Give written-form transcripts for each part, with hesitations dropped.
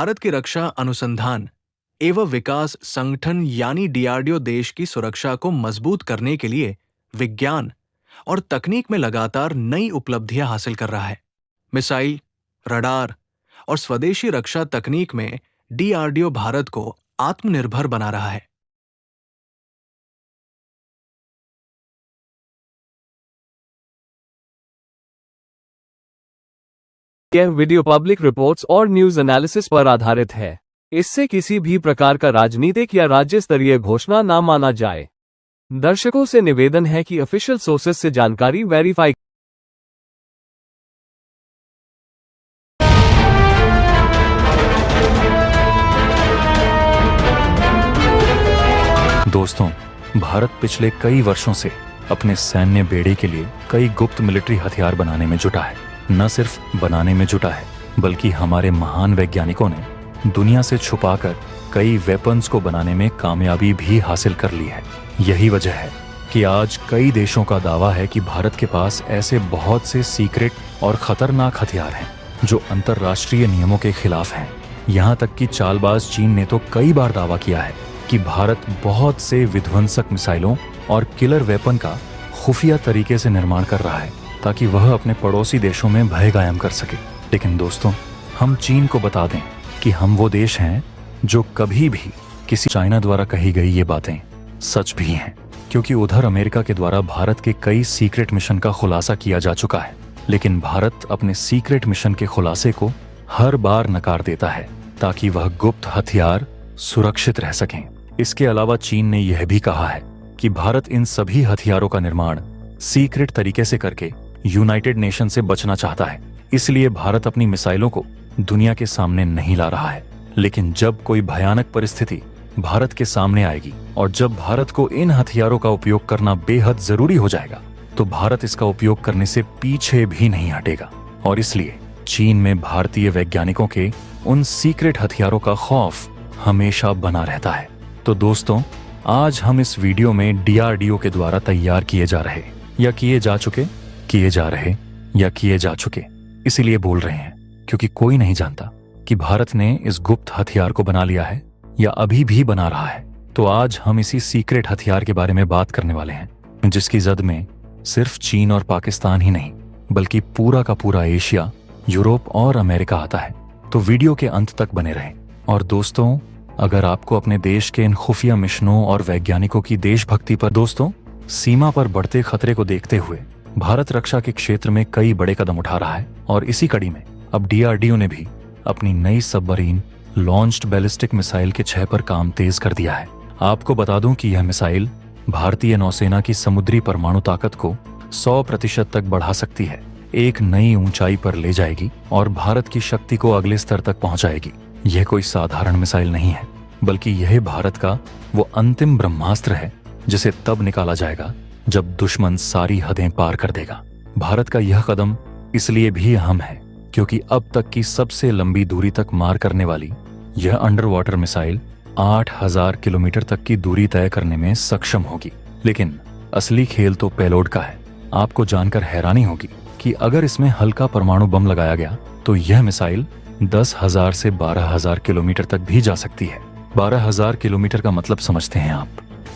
भारत की रक्षा अनुसंधान एवं विकास संगठन यानी डीआरडीओ देश की सुरक्षा को मजबूत करने के लिए विज्ञान और तकनीक में लगातार नई उपलब्धियां हासिल कर रहा है। मिसाइल, रडार और स्वदेशी रक्षा तकनीक में डीआरडीओ भारत को आत्मनिर्भर बना रहा है। यह वीडियो पब्लिक रिपोर्ट्स और न्यूज एनालिसिस पर आधारित है। इससे किसी भी प्रकार का राजनीतिक या राज्य स्तरीय घोषणा ना माना जाए। दर्शकों से निवेदन है कि ऑफिशियल सोर्सेस से जानकारी वेरीफाई। दोस्तों, भारत पिछले कई वर्षों से अपने सैन्य बेड़े के लिए कई गुप्त मिलिट्री हथियार बनाने में जुटा है। न सिर्फ बनाने में जुटा है, बल्कि हमारे महान वैज्ञानिकों ने दुनिया से छुपाकर कई वेपन्स को बनाने में कामयाबी भी हासिल कर ली है। यही वजह है कि आज कई देशों का दावा है कि भारत के पास ऐसे बहुत से सीक्रेट और खतरनाक हथियार हैं जो अंतर्राष्ट्रीय नियमों के खिलाफ हैं। यहाँ तक कि चालबाज चीन ने तो कई बार दावा किया है कि भारत बहुत से विध्वंसक मिसाइलों और किलर वेपन का खुफिया तरीके से निर्माण कर रहा है ताकि वह अपने पड़ोसी देशों में भय कायम कर सके। लेकिन दोस्तों, हम चीन को बता दें कि हम वो देश हैं जो कभी भी किसी चाइना द्वारा कही गई ये बातें सच भी हैं, क्योंकि उधर अमेरिका के द्वारा भारत के कई सीक्रेट मिशन का खुलासा किया जा चुका है। लेकिन भारत अपने सीक्रेट मिशन के खुलासे को हर बार नकार देता है ताकि वह गुप्त हथियार सुरक्षित रह सकें। इसके अलावा चीन ने यह भी कहा है कि भारत इन सभी हथियारों का निर्माण सीक्रेट तरीके से करके यूनाइटेड नेशन से बचना चाहता है। इसलिए भारत अपनी मिसाइलों को दुनिया के सामने नहीं ला रहा है। लेकिन जब कोई भयानक परिस्थिति भारत के सामने आएगी और जब भारत को इन हथियारों का उपयोग करना बेहद जरूरी हो जाएगा, तो भारत इसका उपयोग करने से पीछे भी नहीं हटेगा। और इसलिए चीन में भारतीय वैज्ञानिकों के उन सीक्रेट हथियारों का खौफ हमेशा बना रहता है। तो दोस्तों, आज हम इस वीडियो में डीआरडीओ के द्वारा तैयार किए जा रहे या किए जा चुके इसीलिए बोल रहे हैं क्योंकि कोई नहीं जानता कि भारत ने इस गुप्त हथियार को बना लिया है या अभी भी बना रहा है। तो आज हम इसी सीक्रेट हथियार के बारे में बात करने वाले हैं, जिसकी जद में सिर्फ चीन और पाकिस्तान ही नहीं, बल्कि पूरा का पूरा एशिया, यूरोप और अमेरिका आता है। तो वीडियो के अंत तक बने रहें। और दोस्तों, अगर आपको अपने देश के इन खुफिया मिशनों और वैज्ञानिकों की देशभक्ति पर सीमा पर बढ़ते खतरे को देखते हुए भारत रक्षा के क्षेत्र में कई बड़े कदम उठा रहा है। और इसी कड़ी में अब डीआरडीओ ने भी अपनी नई सबमरीन लॉन्च्ड बैलिस्टिक मिसाइल के 6 पर काम तेज कर दिया है। आपको बता दूं कि यह मिसाइल भारतीय नौसेना की समुद्री परमाणु ताकत को 100% तक बढ़ा सकती है, एक नई ऊंचाई पर ले जाएगी और भारत की शक्ति को अगले स्तर तक पहुंचाएगी। यह कोई साधारण मिसाइल नहीं है, बल्कि यह भारत का वो अंतिम ब्रह्मास्त्र है जिसे तब निकाला जाएगा जब दुश्मन सारी हदें पार कर देगा। भारत का यह कदम इसलिए भी अहम है क्योंकि अब तक की सबसे लंबी दूरी तक मार करने वाली यह अंडर वाटर मिसाइल 8000 किलोमीटर तक की दूरी तय करने में सक्षम होगी। लेकिन असली खेल तो पेलोड का है। आपको जानकर हैरानी होगी कि अगर इसमें हल्का परमाणु बम लगाया गया तो यह मिसाइल 10,000 से 12,000 किलोमीटर तक भी जा सकती है। 12,000 किलोमीटर का मतलब समझते हैं आप?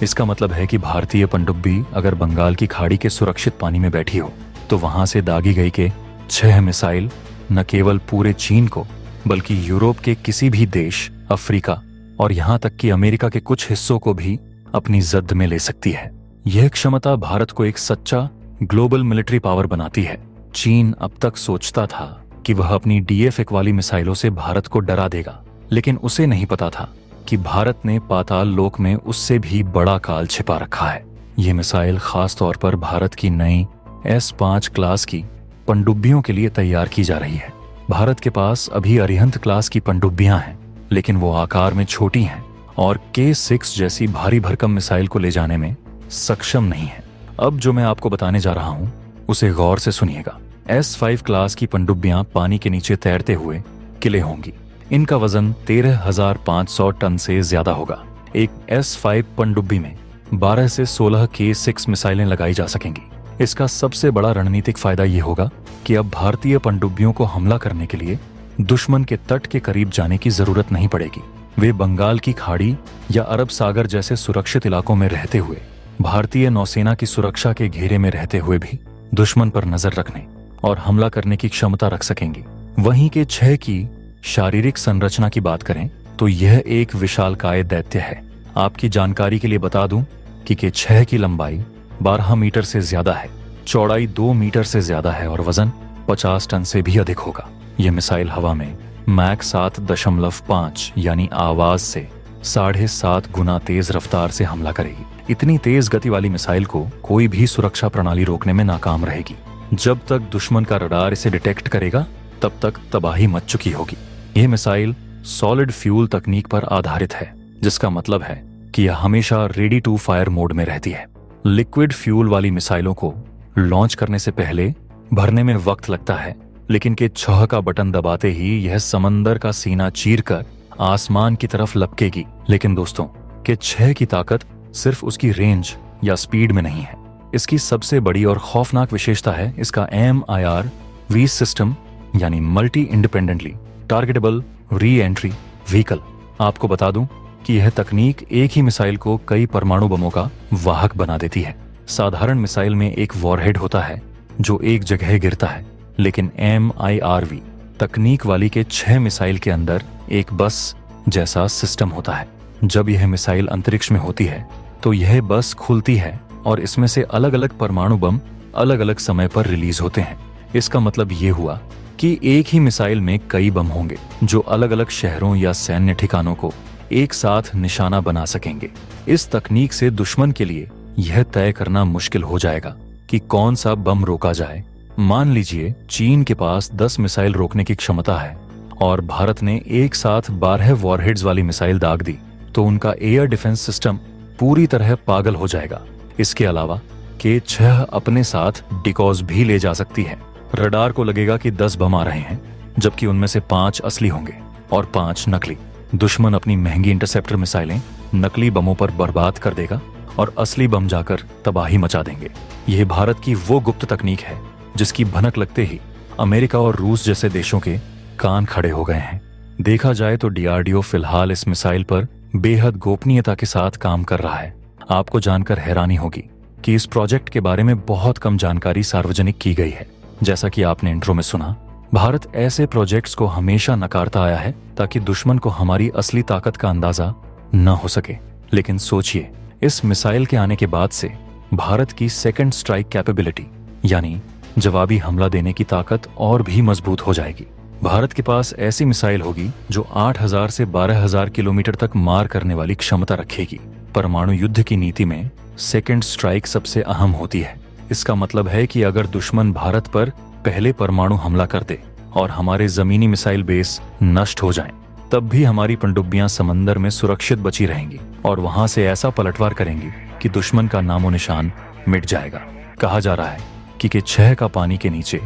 इसका मतलब है कि भारतीय पनडुब्बी अगर बंगाल की खाड़ी के सुरक्षित पानी में बैठी हो तो वहां से दागी गई के 6 मिसाइल न केवल पूरे चीन को, बल्कि यूरोप के किसी भी देश, अफ्रीका और यहाँ तक कि अमेरिका के कुछ हिस्सों को भी अपनी जद में ले सकती है। यह क्षमता भारत को एक सच्चा ग्लोबल मिलिट्री पावर बनाती है। चीन अब तक सोचता था कि वह अपनी डीएफएक वाली मिसाइलों से भारत को डरा देगा, लेकिन उसे नहीं पता था कि भारत ने पाताल लोक में उससे भी बड़ा काल छिपा रखा है। ये मिसाइल खास तौर पर भारत की नई S5 क्लास की पनडुब्बियों के लिए तैयार की जा रही है। भारत के पास अभी अरिहंत क्लास की पनडुब्बियां हैं, लेकिन वो आकार में छोटी हैं और K6 जैसी भारी भरकम मिसाइल को ले जाने में सक्षम नहीं है। अब जो मैं आपको बताने जा रहा हूं उसे गौर से सुनिएगा। S5 क्लास की पनडुब्बियां पानी के नीचे तैरते हुए किले होंगी। इनका वजन 13,500 टन से ज्यादा होगा। एक S5 पनडुब्बी में 12 से 16 K6 मिसाइलें लगाई जा सकेंगी। इसका सबसे बड़ा रणनीतिक फायदा ये होगा कि अब भारतीय पनडुब्बियों को हमला करने के लिए दुश्मन के तट के करीब जाने की जरूरत नहीं पड़ेगी। वे बंगाल की खाड़ी या अरब सागर जैसे सुरक्षित इलाकों में रहते हुए, भारतीय नौसेना की सुरक्षा के घेरे में रहते हुए भी दुश्मन पर नजर रखने और हमला करने की क्षमता रख सकेंगी। वहीं के 6 की शारीरिक संरचना की बात करें तो यह एक विशालकाय दैत्य है। आपकी जानकारी के लिए बता दूं कि के 6 की लंबाई 12 मीटर से ज्यादा है, चौड़ाई 2 मीटर से ज्यादा है और वजन 50 टन से भी अधिक होगा। यह मिसाइल हवा में मैक 7.5 यानी आवाज से 7.5 गुना तेज रफ्तार से हमला करेगी। इतनी तेज गति वाली मिसाइल को कोई भी सुरक्षा प्रणाली रोकने में नाकाम रहेगी। जब तक दुश्मन का रडार इसे डिटेक्ट करेगा तब तक तबाही मच चुकी होगी। यह मिसाइल सॉलिड फ्यूल तकनीक पर आधारित है, जिसका मतलब है कि यह हमेशा रेडी टू फायर मोड में रहती है। लिक्विड फ्यूल वाली मिसाइलों को लॉन्च करने से पहले भरने में वक्त लगता है, लेकिन के 6 का बटन दबाते ही यह समंदर का सीना चीरकर आसमान की तरफ लपकेगी। लेकिन दोस्तों, के 6 की ताकत सिर्फ उसकी रेंज या स्पीड में नहीं है। इसकी सबसे बड़ी और खौफनाक विशेषता है इसका MIRV सिस्टम, यानी multi independently targetable re entry vehicle. आपको बता दूं कि यह तकनीक एक ही मिसाइल को कई परमाणु बमों का वाहक बना देती है। साधारण मिसाइल में एक वॉरहेड होता है जो एक जगह गिरता है, लेकिन MIRV तकनीक वाली के 6 मिसाइल के अंदर एक बस जैसा सिस्टम होता है। जब यह मिसाइल अंतरिक्ष में होती है तो यह बस खुलती है और इसमें से अलग अलग परमाणु बम अलग अलग समय पर रिलीज होते हैं। इसका मतलब ये हुआ कि एक ही मिसाइल में कई बम होंगे जो अलग अलग शहरों या सैन्य ठिकानों को एक साथ निशाना बना सकेंगे। इस तकनीक से दुश्मन के लिए यह तय करना मुश्किल हो जाएगा कि कौन सा बम रोका जाए। मान लीजिए चीन के पास 10 मिसाइल रोकने की क्षमता है और भारत ने एक साथ 12 वॉरहेड्स वाली मिसाइल दाग दी, तो उनका एयर डिफेंस सिस्टम पूरी तरह पागल हो जाएगा। इसके अलावा के 6 अपने साथ डिकॉज भी ले जा सकती है। रडार को लगेगा कि 10 बम आ रहे हैं, जबकि उनमें से 5 असली होंगे और 5 नकली। दुश्मन अपनी महंगी इंटरसेप्टर मिसाइलें नकली बमों पर बर्बाद कर देगा और असली बम जाकर तबाही मचा देंगे। यह भारत की वो गुप्त तकनीक है जिसकी भनक लगते ही अमेरिका और रूस जैसे देशों के कान खड़े हो गए हैं। देखा जाए तो DRDO फिलहाल इस मिसाइल पर बेहद गोपनीयता के साथ काम कर रहा है। आपको जानकर हैरानी होगी कि इस प्रोजेक्ट के बारे में बहुत कम जानकारी सार्वजनिक की गई है। जैसा कि आपने इंट्रो में सुना, भारत ऐसे प्रोजेक्ट्स को हमेशा नकारता आया है ताकि दुश्मन को हमारी असली ताकत का अंदाजा न हो सके। लेकिन सोचिए, इस मिसाइल के आने के बाद से भारत की सेकंड स्ट्राइक कैपेबिलिटी यानी जवाबी हमला देने की ताकत और भी मजबूत हो जाएगी। भारत के पास ऐसी मिसाइल होगी जो 8000 से 12000 किलोमीटर तक मार करने वाली क्षमता रखेगी। परमाणु युद्ध की नीति में सेकंड स्ट्राइक सबसे अहम होती है। इसका मतलब है कि अगर दुश्मन भारत पर पहले परमाणु हमला कर दे और हमारे जमीनी मिसाइल बेस नष्ट हो जाएं, तब भी हमारी पनडुब्बियां समंदर में सुरक्षित बची रहेंगी और वहां से ऐसा पलटवार करेंगी कि दुश्मन का नामो निशान मिट जाएगा। कहा जा रहा है कि के 6 का पानी के नीचे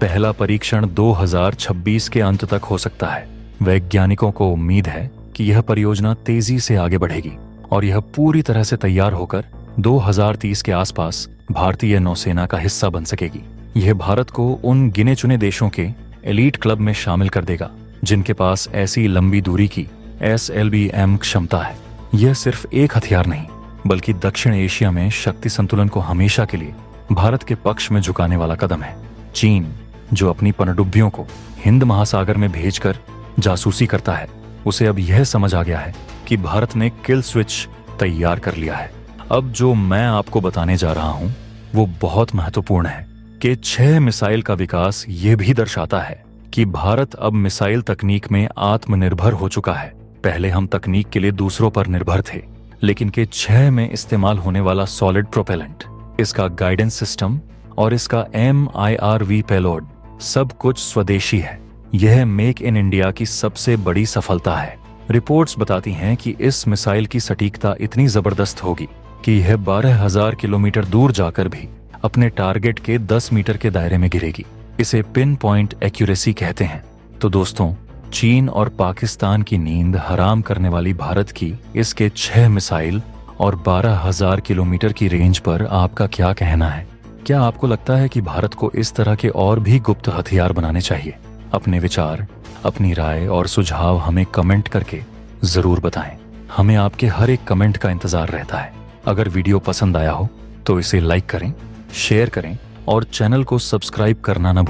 पहला परीक्षण 2026 के अंत तक हो सकता है। वैज्ञानिकों को उम्मीद है कि यह परियोजना तेजी से आगे बढ़ेगी और यह पूरी तरह से तैयार होकर 2030 के आसपास भारतीय नौसेना का हिस्सा बन सकेगी। यह भारत को उन गिने चुने देशों के एलीट क्लब में शामिल कर देगा जिनके पास ऐसी लंबी दूरी की SLBM क्षमता है। यह सिर्फ एक हथियार नहीं, बल्कि दक्षिण एशिया में शक्ति संतुलन को हमेशा के लिए भारत के पक्ष में झुकाने वाला कदम है। चीन, जो अपनी पनडुब्बियों को हिंद महासागर में भेजकर जासूसी करता है, उसे अब यह समझ आ गया है कि भारत ने किल स्विच तैयार कर लिया है। अब जो मैं आपको बताने जा रहा हूं वो बहुत महत्वपूर्ण है कि 6 मिसाइल का विकास ये भी दर्शाता है कि भारत अब मिसाइल तकनीक में आत्मनिर्भर हो चुका है। पहले हम तकनीक के लिए दूसरों पर निर्भर थे, लेकिन के 6 में इस्तेमाल होने वाला सॉलिड प्रोपेलेंट, इसका गाइडेंस सिस्टम और इसका MIRV पेलोड सब कुछ स्वदेशी है। यह मेक इन इंडिया की सबसे बड़ी सफलता है। रिपोर्ट्स बताती हैं कि इस मिसाइल की सटीकता इतनी जबरदस्त होगी कि यह 12000 किलोमीटर दूर जाकर भी अपने टारगेट के 10 मीटर के दायरे में गिरेगी। इसे पिन पॉइंट एक्यूरेसी कहते हैं। तो दोस्तों, चीन और पाकिस्तान की नींद हराम करने वाली भारत की इसके 6 मिसाइल और 12000 किलोमीटर की रेंज पर आपका क्या कहना है? क्या आपको लगता है कि भारत को इस तरह के और भी गुप्त हथियार बनाने चाहिए? अपने विचार, अपनी राय और सुझाव हमें कमेंट करके जरूर बताएं। हमें आपके हर एक कमेंट का इंतजार रहता है। अगर वीडियो पसंद आया हो तो इसे लाइक करें, शेयर करें और चैनल को सब्सक्राइब करना न